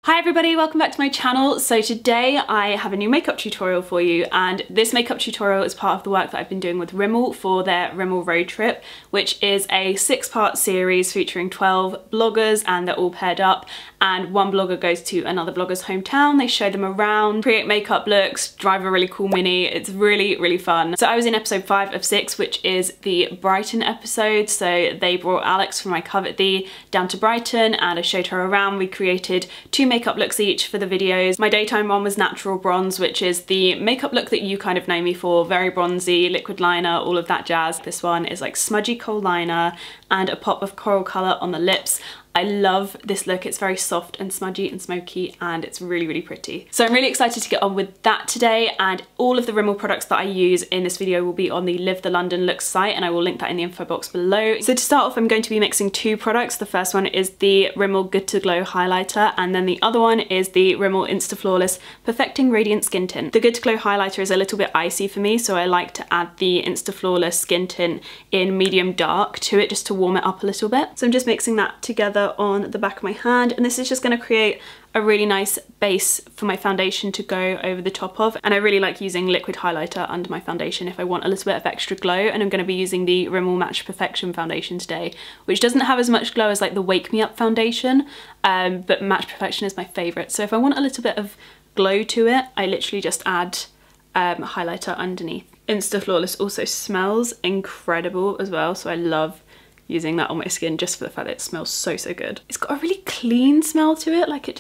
Hi everybody, welcome back to my channel. So today I have a new makeup tutorial for you, and this makeup tutorial is part of the work that I've been doing with Rimmel for their Rimmel road trip, which is a 6-part series featuring 12 bloggers, and they're all paired up, and one blogger goes to another blogger's hometown. They show them around, create makeup looks, drive a really cool Mini. It's really fun. So I was in episode 5 of 6, which is the Brighton episode. So they brought Alex from I Covet Thee down to Brighton and I showed her around. We created 2 makeup looks each for the videos. My daytime one was natural bronze, which is the makeup look that you kind of know me for, very bronzy, liquid liner, all of that jazz. This one is like smudgy kohl liner and a pop of coral colour on the lips. I love this look. It's very soft and smudgy and smoky, and it's really pretty. So I'm really excited to get on with that today, and all of the Rimmel products that I use in this video will be on the Live the London Looks site, and I will link that in the info box below. So to start off, I'm going to be mixing 2 products. The first one is the Rimmel Good to Glow highlighter, and then the other one is the Rimmel Insta Flawless Perfecting Radiant Skin Tint. The Good to Glow highlighter is a little bit icy for me, so I like to add the Insta Flawless Skin Tint in medium dark to it just to warm it up a little bit. So I'm just mixing that together on the back of my hand, and this is just going to create a really nice base for my foundation to go over the top of. And I really like using liquid highlighter under my foundation if I want a little bit of extra glow, and I'm going to be using the Rimmel Match Perfection foundation today, which doesn't have as much glow as like the Wake Me Up foundation, but Match Perfection is my favourite. So if I want a little bit of glow to it, I literally just add highlighter underneath. Insta Flawless also smells incredible as well, so I love using that on my skin just for the fact that it smells so good. It's got a really clean smell to it, like it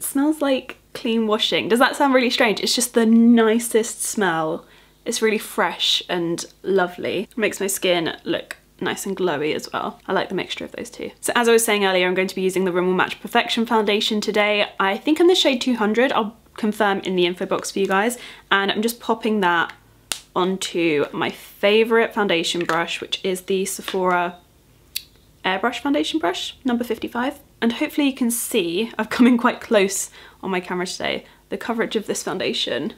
smells like clean washing. Does that sound really strange? It's just the nicest smell. It's really fresh and lovely. It makes my skin look nice and glowy as well. I like the mixture of those two. So as I was saying earlier, I'm going to be using the Rimmel Match Perfection foundation today. I think I'm the shade 200. I'll confirm in the info box for you guys. And I'm just popping that onto my favourite foundation brush, which is the Sephora Airbrush foundation brush, number 55. And hopefully you can see, I've come in quite close on my camera today, the coverage of this foundation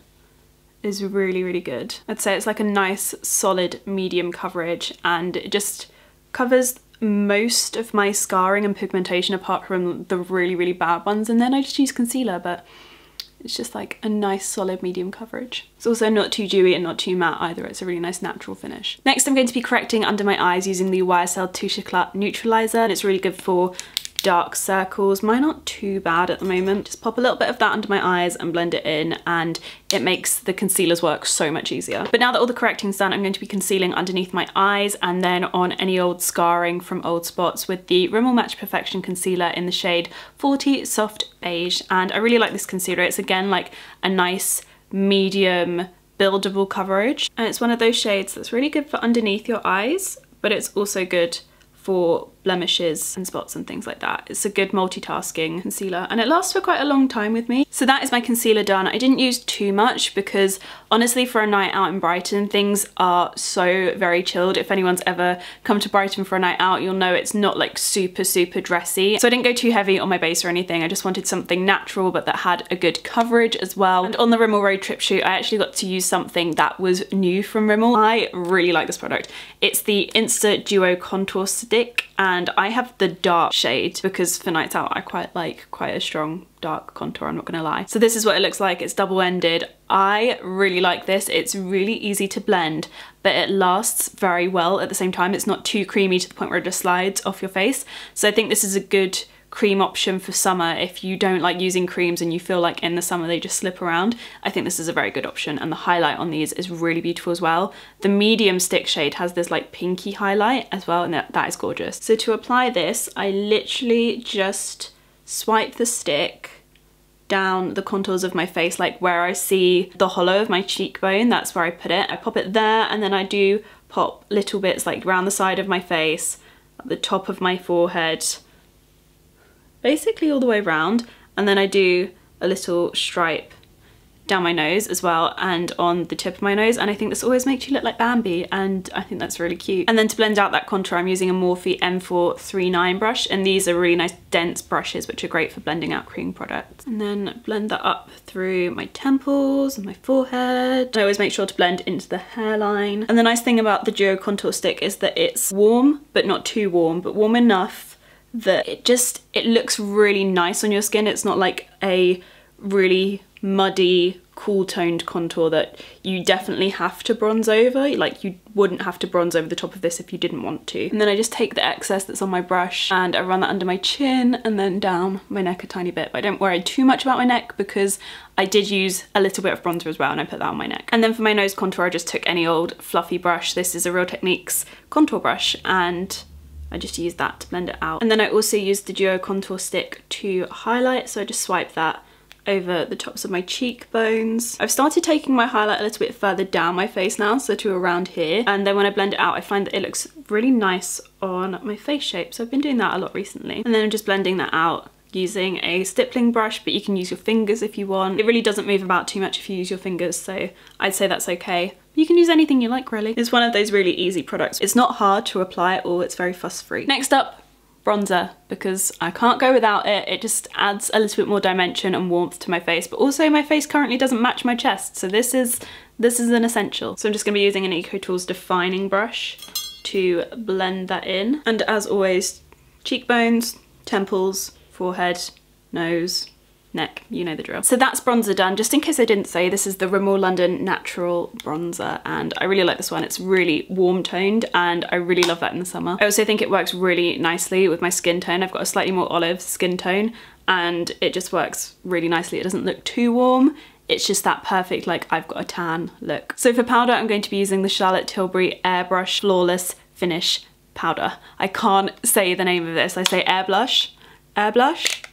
is really good. I'd say it's like a nice solid medium coverage, and it just covers most of my scarring and pigmentation apart from the really bad ones, and then I just use concealer, but it's just like a nice solid medium coverage. It's also not too dewy and not too matte either. It's a really nice natural finish. Next, I'm going to be correcting under my eyes using the YSL Touche Éclat Neutralizer, and it's really good for dark circles. Mine aren't too bad at the moment. Just pop a little bit of that under my eyes and blend it in, and it makes the concealers work so much easier. But now that all the correcting's done, I'm going to be concealing underneath my eyes and then on any old scarring from old spots with the Rimmel Match Perfection concealer in the shade 40 Soft Beige. And I really like this concealer. It's again like a nice medium buildable coverage, and it's one of those shades that's really good for underneath your eyes, but it's also good for blemishes and spots and things like that. It's a good multitasking concealer, and it lasts for quite a long time with me. So that is my concealer done. I didn't use too much because honestly for a night out in Brighton, things are so very chilled. If anyone's ever come to Brighton for a night out, you'll know it's not like super dressy. So I didn't go too heavy on my base or anything. I just wanted something natural but that had a good coverage as well. And on the Rimmel road trip shoot, I actually got to use something that was new from Rimmel. I really like this product. It's the Insta Duo Contour Stick, and I have the dark shade because for nights out I quite like quite a strong dark contour, I'm not gonna lie. So this is what it looks like. It's double-ended. I really like this. It's really easy to blend, but it lasts very well at the same time. It's not too creamy to the point where it just slides off your face. So I think this is a good cream option for summer if you don't like using creams and you feel like in the summer they just slip around. I think this is a very good option, and the highlight on these is really beautiful as well. The medium stick shade has this like pinky highlight as well, and that is gorgeous. So to apply this, I literally just swipe the stick down the contours of my face, like where I see the hollow of my cheekbone, that's where I put it. I pop it there, and then I do pop little bits like around the side of my face, at the top of my forehead, basically all the way around, and then I do a little stripe down my nose as well and on the tip of my nose, and I think this always makes you look like Bambi, and I think that's really cute. And then to blend out that contour, I'm using a Morphe M439 brush, and these are really nice dense brushes which are great for blending out cream products. And then blend that up through my temples and my forehead. I always make sure to blend into the hairline. And the nice thing about the Duo Contour Stick is that it's warm, but not too warm, but warm enough that it looks really nice on your skin. It's not like a really muddy, cool toned contour that you definitely have to bronze over. Like, you wouldn't have to bronze over the top of this if you didn't want to. And then I just take the excess that's on my brush and I run that under my chin and then down my neck a tiny bit. But I don't worry too much about my neck because I did use a little bit of bronzer as well and I put that on my neck. And then for my nose contour, I just took any old fluffy brush. This is a Real Techniques contour brush and I just use that to blend it out. And then I also used the Dior contour stick to highlight. So I just swipe that over the tops of my cheekbones. I've started taking my highlight a little bit further down my face now, so to around here. And then when I blend it out, I find that it looks really nice on my face shape. So I've been doing that a lot recently. And then I'm just blending that out using a stippling brush, but you can use your fingers if you want. It really doesn't move about too much if you use your fingers, so I'd say that's okay. You can use anything you like, really. It's one of those really easy products. It's not hard to apply at all, it's very fuss-free. Next up, bronzer, because I can't go without it. It just adds a little bit more dimension and warmth to my face, but also my face currently doesn't match my chest, so this is an essential. So I'm just gonna be using an EcoTools defining brush to blend that in. And as always, cheekbones, temples, forehead, nose, neck, you know the drill. So that's bronzer done. Just in case I didn't say, this is the Rimmel London Natural Bronzer and I really like this one. It's really warm toned and I really love that in the summer. I also think it works really nicely with my skin tone. I've got a slightly more olive skin tone and it just works really nicely. It doesn't look too warm. It's just that perfect, like, I've got a tan look. So for powder, I'm going to be using the Charlotte Tilbury Airbrush Flawless Finish Powder. I can't say the name of this. I say Airbrush. Airbrush?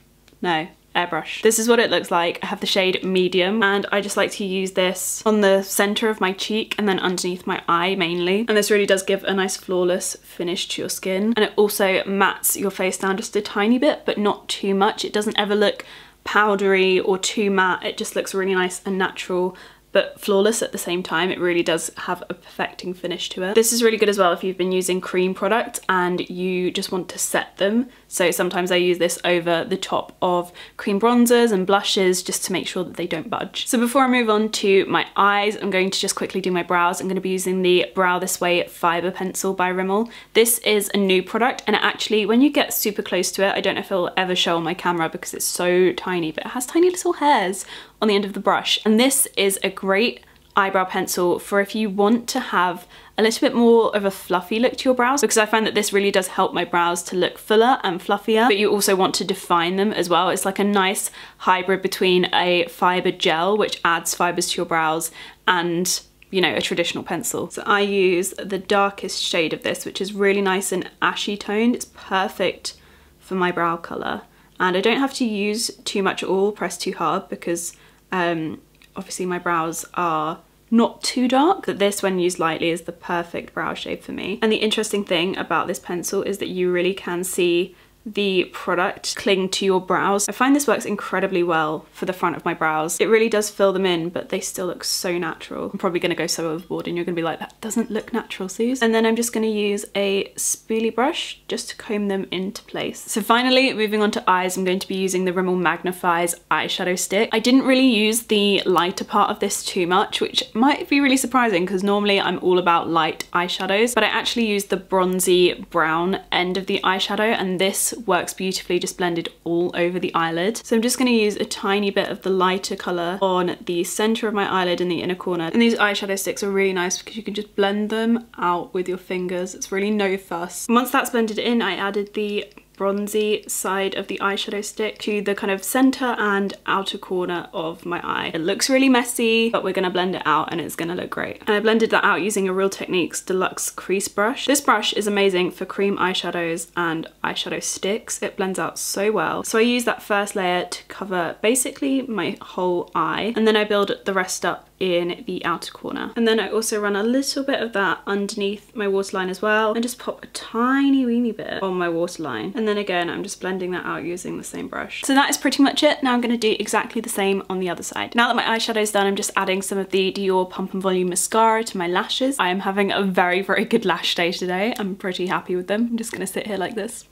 No. Airbrush. This is what it looks like. I have the shade medium and I just like to use this on the center of my cheek and then underneath my eye mainly. And this really does give a nice flawless finish to your skin. And it also mattes your face down just a tiny bit, but not too much. It doesn't ever look powdery or too matte. It just looks really nice and natural, but flawless at the same time. It really does have a perfecting finish to it. This is really good as well if you've been using cream products and you just want to set them. So sometimes I use this over the top of cream bronzers and blushes just to make sure that they don't budge. So before I move on to my eyes, I'm going to just quickly do my brows. I'm going to be using the Brow This Way Fibre Pencil by Rimmel. This is a new product and actually when you get super close to it, I don't know if it'll ever show on my camera because it's so tiny, but it has tiny little hairs on the end of the brush. And this is a great eyebrow pencil for if you want to have a little bit more of a fluffy look to your brows, because I find that this really does help my brows to look fuller and fluffier, but you also want to define them as well. It's like a nice hybrid between a fibre gel, which adds fibres to your brows, and, you know, a traditional pencil. So I use the darkest shade of this, which is really nice and ashy toned. It's perfect for my brow colour. And I don't have to use too much at all, press too hard, because obviously my brows are not too dark, but this, when used lightly, is the perfect brow shade for me. And the interesting thing about this pencil is that you really can see the product cling to your brows. I find this works incredibly well for the front of my brows. It really does fill them in, but they still look so natural. I'm probably gonna go so overboard and you're gonna be like, that doesn't look natural, Suze. And then I'm just gonna use a spoolie brush just to comb them into place. So finally, moving on to eyes, I'm going to be using the Rimmel Magnif'eyes eyeshadow stick. I didn't really use the lighter part of this too much, which might be really surprising because normally I'm all about light eyeshadows, but I actually used the bronzy brown end of the eyeshadow and this works beautifully just blended all over the eyelid. So I'm just going to use a tiny bit of the lighter colour on the centre of my eyelid in the inner corner. And these eyeshadow sticks are really nice because you can just blend them out with your fingers. It's really no fuss. And once that's blended in, I added the bronzy side of the eyeshadow stick to the kind of center and outer corner of my eye. It looks really messy, but we're gonna blend it out and it's gonna look great. And I blended that out using a Real Techniques Deluxe Crease Brush. This brush is amazing for cream eyeshadows and eyeshadow sticks. It blends out so well. So I use that first layer to cover basically my whole eye, and then I build the rest up in the outer corner. And then I also run a little bit of that underneath my waterline as well, and just pop a tiny weeny bit on my waterline. And then again, I'm just blending that out using the same brush. So that is pretty much it. Now I'm gonna do exactly the same on the other side. Now that my eyeshadow's done, I'm just adding some of the Dior Pump and Volume Mascara to my lashes. I am having a very, very good lash day today. I'm pretty happy with them. I'm just gonna sit here like this.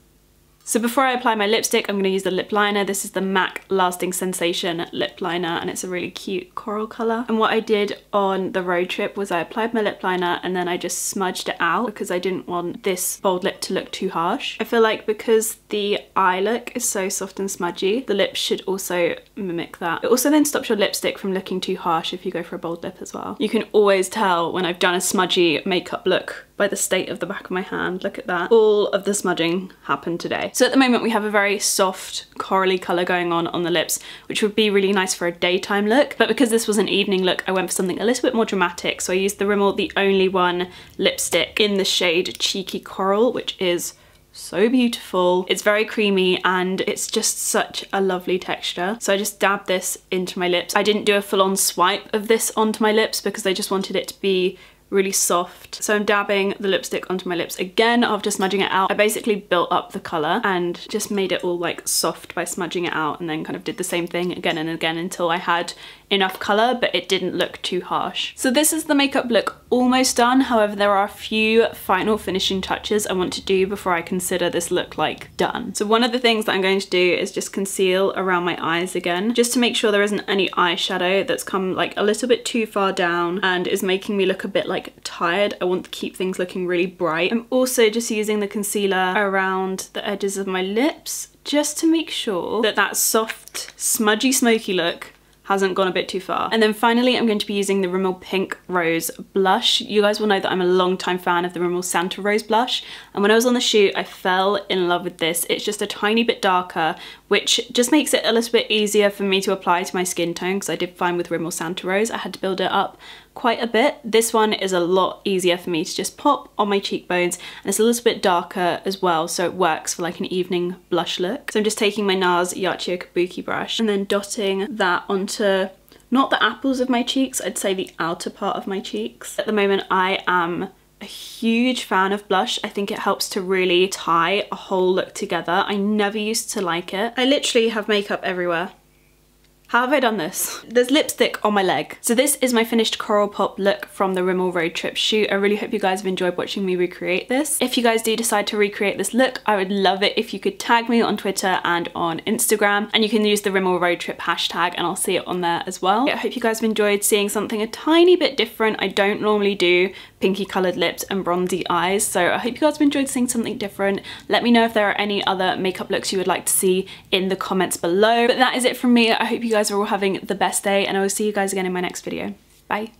So before I apply my lipstick, I'm going to use the lip liner. This is the MAC Lasting Sensation lip liner, and it's a really cute coral colour. And what I did on the road trip was I applied my lip liner and then I just smudged it out because I didn't want this bold lip to look too harsh. I feel like because the eye look is so soft and smudgy, the lips should also mimic that. It also then stops your lipstick from looking too harsh if you go for a bold lip as well. You can always tell when I've done a smudgy makeup look by the state of the back of my hand. Look at that. All of the smudging happened today. So at the moment we have a very soft corally colour going on the lips, which would be really nice for a daytime look. But because this was an evening look, I went for something a little bit more dramatic. So I used the Rimmel The Only One lipstick in the shade Cheeky Coral, which is so beautiful. It's very creamy and it's just such a lovely texture. So I just dabbed this into my lips. I didn't do a full-on swipe of this onto my lips because I just wanted it to be really soft. So I'm dabbing the lipstick onto my lips again after smudging it out. I basically built up the colour and just made it all like soft by smudging it out, and then kind of did the same thing again and again until I had enough colour but it didn't look too harsh. So this is the makeup look almost done. However, there are a few final finishing touches I want to do before I consider this look like done. So one of the things that I'm going to do is just conceal around my eyes again, just to make sure there isn't any eyeshadow that's come like a little bit too far down and is making me look a bit like tired. I want to keep things looking really bright. I'm also just using the concealer around the edges of my lips just to make sure that that soft, smudgy, smoky look hasn't gone a bit too far. And then finally, I'm going to be using the Rimmel Pink Rose blush. You guys will know that I'm a long-time fan of the Rimmel Santa Rose blush, and when I was on the shoot, I fell in love with this. It's just a tiny bit darker, which just makes it a little bit easier for me to apply to my skin tone, because I did find with Rimmel Santa Rose, I had to build it up quite a bit. This one is a lot easier for me to just pop on my cheekbones, and it's a little bit darker as well, so it works for like an evening blush look. So I'm just taking my NARS Yachiyo Kabuki brush and then dotting that onto not the apples of my cheeks, I'd say the outer part of my cheeks. At the moment I am a huge fan of blush. I think it helps to really tie a whole look together. I never used to like it. I literally have makeup everywhere. How have I done this? There's lipstick on my leg. So this is my finished Coral Pop look from the Rimmel road trip shoot. I really hope you guys have enjoyed watching me recreate this. If you guys do decide to recreate this look, I would love it if you could tag me on Twitter and on Instagram, and you can use the Rimmel road trip hashtag and I'll see it on there as well. I hope you guys have enjoyed seeing something a tiny bit different. I don't normally do pinky coloured lips and bronzy eyes, so I hope you guys have enjoyed seeing something different. Let me know if there are any other makeup looks you would like to see in the comments below. But that is it from me. I hope you guys are all having the best day, and I will see you guys again in my next video. Bye.